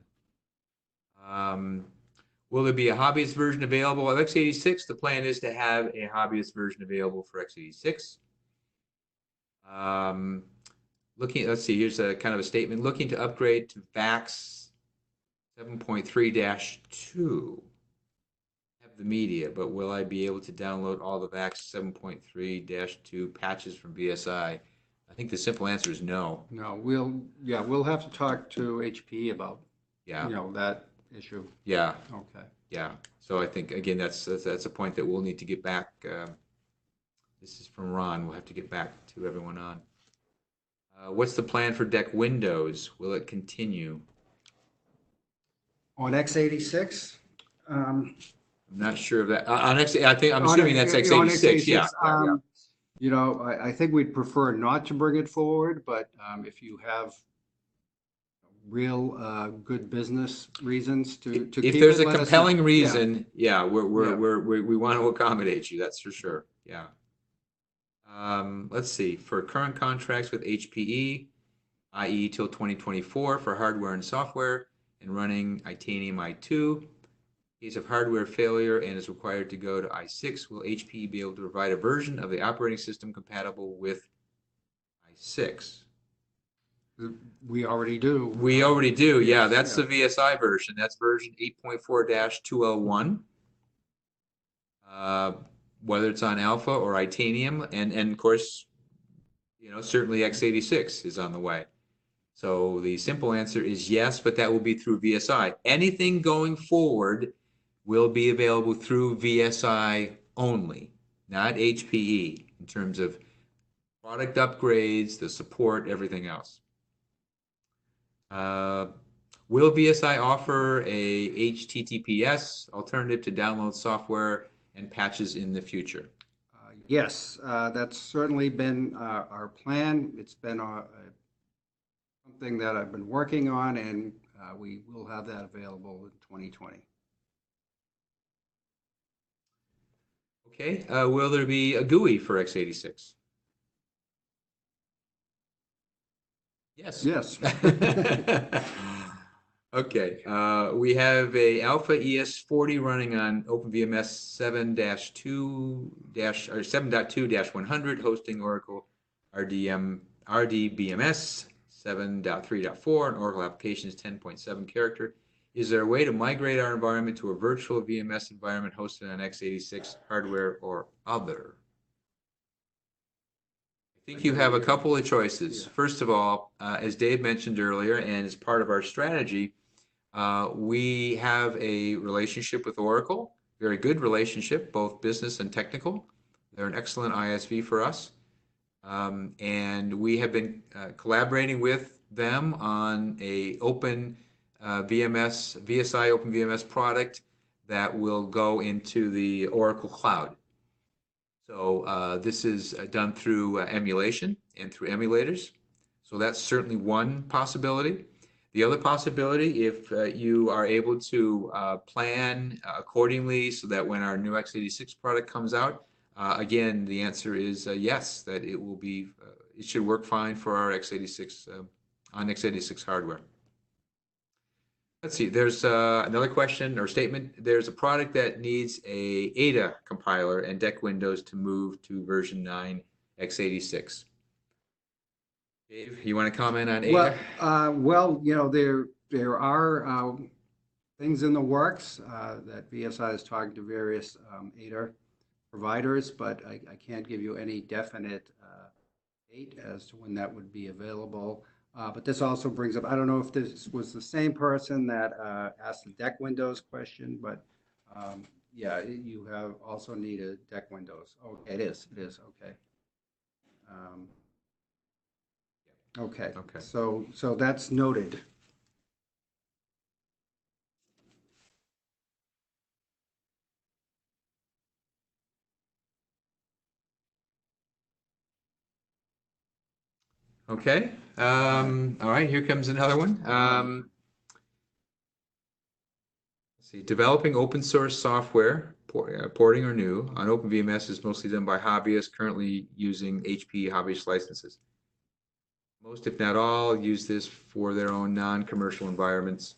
Will there be a hobbyist version available of x86? The plan is to have a hobbyist version available for x86. Let's see, here's a kind of a statement. Looking to upgrade to VAX 7.3-2. Have the media, but will I be able to download all the VAX 7.3-2 patches from VSI? I think the simple answer is no. No, we'll have to talk to HP about, that issue. Yeah. Okay. Yeah. So I think, again, that's a point that we'll need to get back. This is from Ron. We'll have to get back to everyone on. What's the plan for DEC Windows? Will it continue? On x86? I'm not sure of that. On X, I'm assuming that's on x86. Yeah. I think we'd prefer not to bring it forward, but if you have real good business reasons to keep if there's it, a let us compelling know. reason, we want to accommodate you. That's for sure. Yeah. Let's see. For current contracts with HPE, i.e. till 2024 for hardware and software, and running Itanium i2. In case of hardware failure and is required to go to i6, will HPE be able to provide a version of the operating system compatible with i6? We already do. We already do, yeah. That's the VSI version. That's version 8.4-2L1. Whether it's on Alpha or Itanium, and of course, certainly x86 is on the way. So the simple answer is yes, but that will be through VSI. Anything going forward will be available through VSI only, not HPE, in terms of product upgrades, the support, everything else. Will VSI offer a HTTPS alternative to download software and patches in the future? Yes, that's certainly been our plan. It's been something that I've been working on, and we will have that available in 2020. Okay, will there be a GUI for x86? Yes. Yes. Okay, we have a Alpha ES40 running on OpenVMS 7.2-100, hosting Oracle RDBMS 7.3.4 and Oracle Applications 10.7 character. Is there a way to migrate our environment to a virtual VMS environment hosted on x86 hardware or other? I think you have a couple of choices. First of all, as Dave mentioned earlier, and as part of our strategy, we have a relationship with Oracle, very good relationship, both business and technical. They're an excellent ISV for us. And we have been collaborating with them on a open VSI OpenVMS product that will go into the Oracle Cloud. So this is done through emulation and through emulators. So that's certainly one possibility. The other possibility, if you are able to plan accordingly so that when our new x86 product comes out, again, the answer is yes, that it will be, it should work fine for our x86, on x86 hardware. Let's see, there's another question or statement. There's a product that needs a Ada compiler and deck windows to move to version 9 x86. Dave, you want to comment on Ada? Well, you know, there are things in the works that VSI is talking to various ADA providers, but I can't give you any definite date as to when that would be available. But this also brings up, I don't know if this was the same person that asked the deck windows question, but yeah, you have also needed deck windows. Okay, it is, okay. Okay, so that's noted. Okay. All right, here comes another one. Let's see, developing open source software, porting or new, on OpenVMS is mostly done by hobbyists currently using HPE hobbyist licenses. Most, if not all, use this for their own non-commercial environments.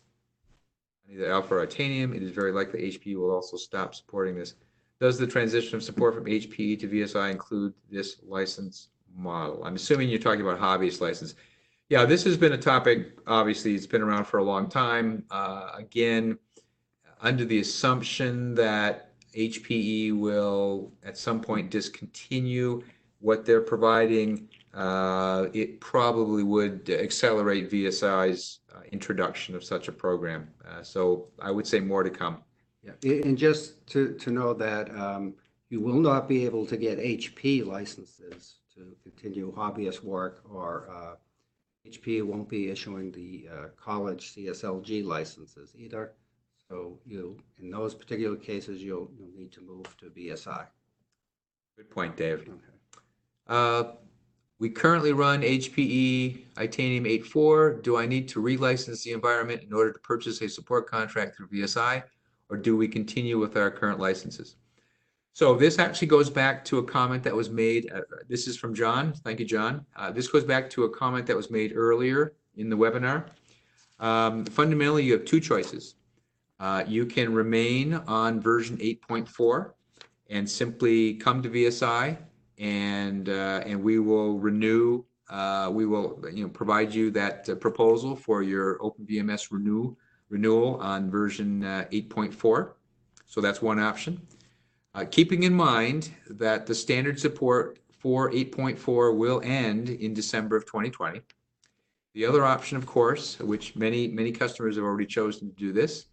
Either Alpha or Titanium, it is very likely HPE will also stop supporting this. Does the transition of support from HPE to VSI include this license model? I'm assuming you're talking about hobbyist license. Yeah, this has been a topic, obviously, it's been around for a long time. Again, under the assumption that HPE will at some point discontinue what they're providing, it probably would accelerate VSI's introduction of such a program. So I would say more to come. Yeah, and just to know that you will not be able to get HP licenses to continue hobbyist work, or HP won't be issuing the college CSLG licenses either. So in those particular cases, you'll need to move to VSI. Good point, Dave. Okay. We currently run HPE Titanium 8.4. Do I need to relicense the environment in order to purchase a support contract through VSI, or do we continue with our current licenses? So this actually goes back to a comment that was made. This is from John. Thank you, John. This goes back to a comment that was made earlier in the webinar. Fundamentally, you have two choices. You can remain on version 8.4 and simply come to VSI, and we will renew. We will provide you that proposal for your OpenVMS renewal on version 8.4. So that's one option. Keeping in mind that the standard support for 8.4 will end in December of 2020. The other option, of course, which many customers have already chosen to do this,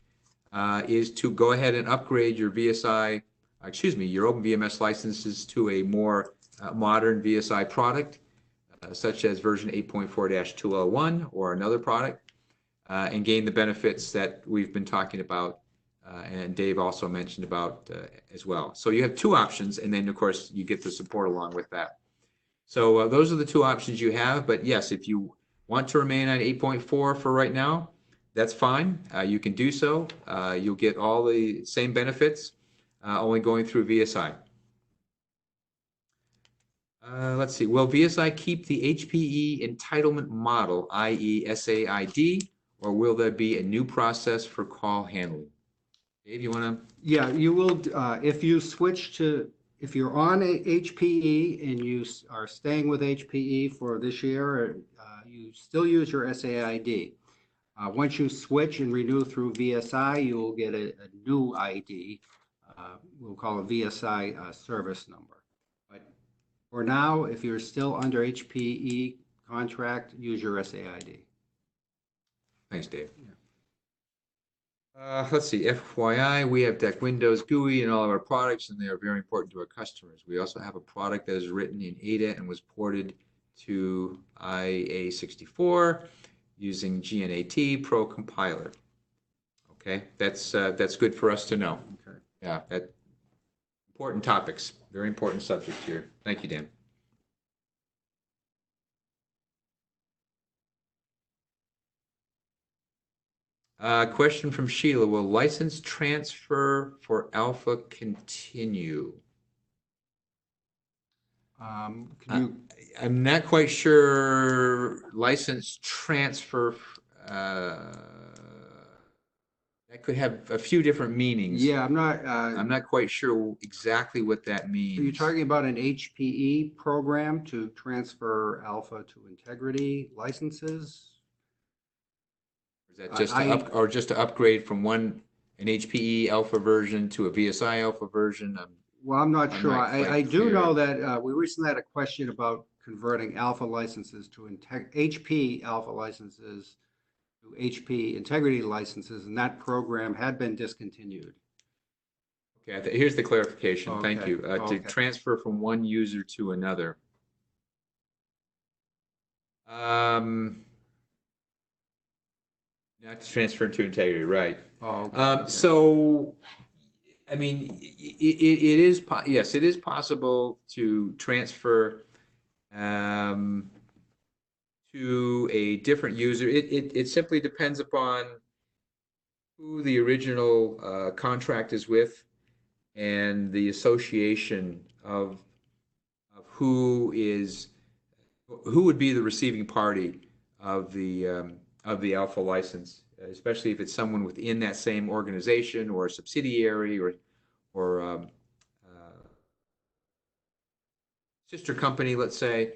is to go ahead and upgrade your your OpenVMS licenses to a more modern VSI product, such as version 8.4-2L1 or another product, and gain the benefits that we've been talking about, and Dave also mentioned about as well. So you have two options, and then, of course, you get the support along with that. So those are the two options you have. But yes, if you want to remain on 8.4 for right now, that's fine. You can do so. You'll get all the same benefits, only going through VSI. Let's see. Will VSI keep the HPE entitlement model, i.e. SAID, or will there be a new process for call handling? Dave, you want to? Yeah, you will. If you switch to, if you're on a HPE and you are staying with HPE for this year, you still use your SAID. Once you switch and renew through VSI, you will get a new ID. We'll call it VSI service number. But for now, if you're still under HPE contract, use your SAID. Thanks, Dave. Yeah. Let's see, FYI, we have Deck Windows GUI in all of our products, and they are very important to our customers. We also have a product that is written in Ada and was ported to IA64 using GNAT Pro compiler. Okay, that's good for us to know. Okay. Yeah, that important topics, very important subject here. Thank you, Dan. Question from Sheila. Will license transfer for alpha continue? Can you, I'm not quite sure license transfer, uh, that could have a few different meanings. yeah, I'm not quite sure exactly what that are you means. talking about an HPE program to transfer alpha to integrity licenses? Is that just to or just to upgrade from an HPE alpha version to a VSI alpha version? Well, I'm not I'm sure. not quite I do clear. know that we recently had a question about converting alpha licenses to HP alpha licenses to HP integrity licenses, and that program had been discontinued. Okay, here's the clarification. Thank Okay, you. To okay. transfer from one user to another. Not to transfer to integrity, right? Oh, okay. So, I mean, it is, yes, it is possible to transfer to a different user. It simply depends upon who the original contract is with and the association of who would be the receiving party of the alpha license, especially if it's someone within that same organization or a subsidiary or sister company, let's say.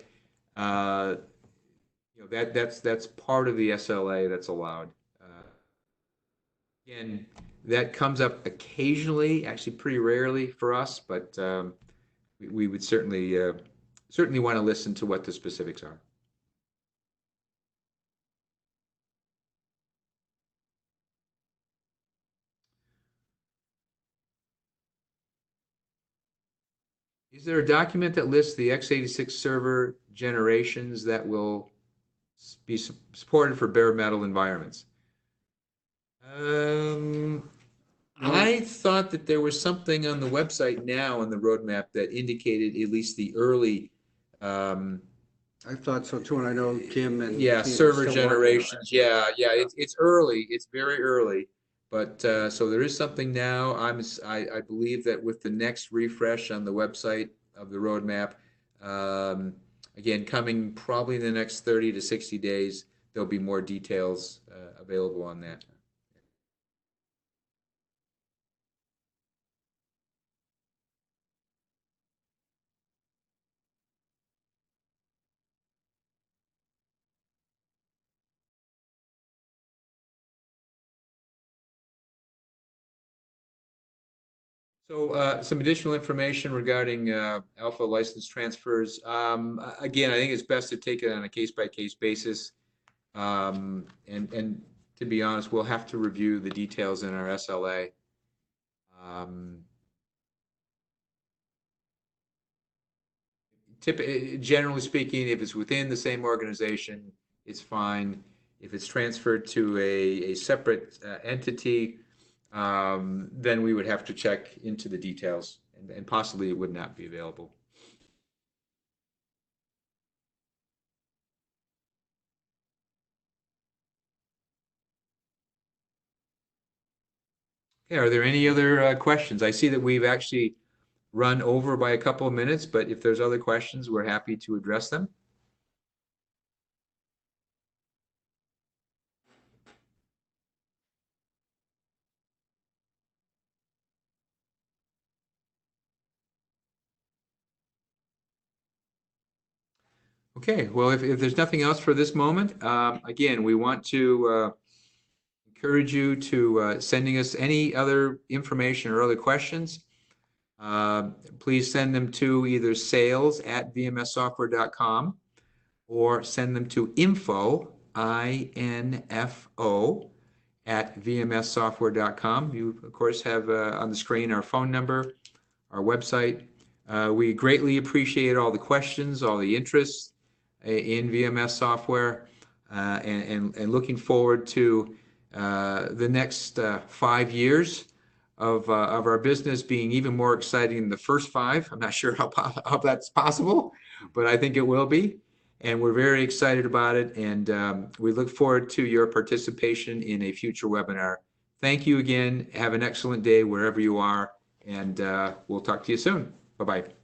That's part of the SLA that's allowed. Again, that comes up occasionally, actually pretty rarely for us, but we would certainly want to listen to what the specifics are. Is there a document that lists the x86 server generations that will be supported for bare metal environments? I thought that there was something on the website now on the roadmap that indicated at least the early, I thought so too, and I know Kim and yeah, team are server still working on generations. that. Yeah. It's early. It's very early, but so there is something now. I believe that with the next refresh on the website of the roadmap, again coming probably in the next 30 to 60 days, there'll be more details available on that. So some additional information regarding alpha license transfers. Again, I think it's best to take it on a case-by-case basis. And to be honest, we'll have to review the details in our SLA. Generally speaking, if it's within the same organization, it's fine. If it's transferred to a separate entity, then we would have to check into the details, and possibly it would not be available. Okay, are there any other questions? I see that we've actually run over by a couple of minutes, but if there's other questions, we're happy to address them. Okay, well, if there's nothing else for this moment, again, we want to encourage you to sending us any other information or other questions. Please send them to either sales@vmssoftware.com or send them to info, INFO, @vmssoftware.com. You, of course, have on the screen our phone number, our website. We greatly appreciate all the questions, all the interest in VMS software, and looking forward to the next 5 years of our business being even more exciting than the first 5. I'm not sure how that's possible, but I think it will be. and we're very excited about it, and we look forward to your participation in a future webinar. Thank you again. Have an excellent day wherever you are, and we'll talk to you soon. Bye-bye.